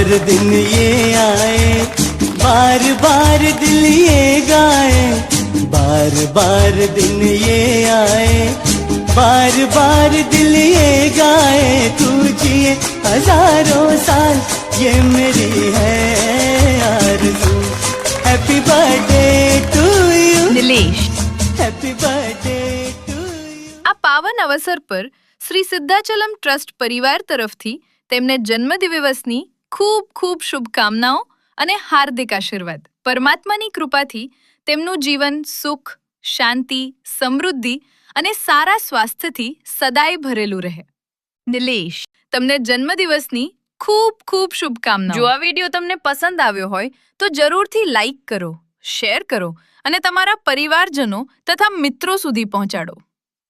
बार दिन ये आए, बार बार दिल ये गाए, बार बार दिन ये आए, बार बार दिल ये गाए, तू जिए हजारों साल ये मेरी है आरज़ू। Happy birthday to you Nilesh, happy birthday to you. આ પાવન અવસર પર શ્રી સિદ્ધાચલમ ટ્રસ્ટ પરિવાર તરફથી તેમને જન્મદિવસની ખૂબ ખૂબ શુભકામનાઓ અને હાર્દિક આશીર્વાદ। પરમાત્માની કૃપાથી તેમનું જીવન સુખ, શાંતિ, સમૃદ્ધિ અને સારા સ્વાસ્થ્યથી સદાય ભરેલું રહે। નિલેશ, તમને જન્મદિવસની ખૂબ ખૂબ શુભકામનાઓ। જો આ વિડીયો તમને પસંદ આવ્યો હોય તો જરૂરથી લાઈક કરો, શેર કરો અને તમારા પરિવારજનો તથા મિત્રો સુધી પહોંચાડો।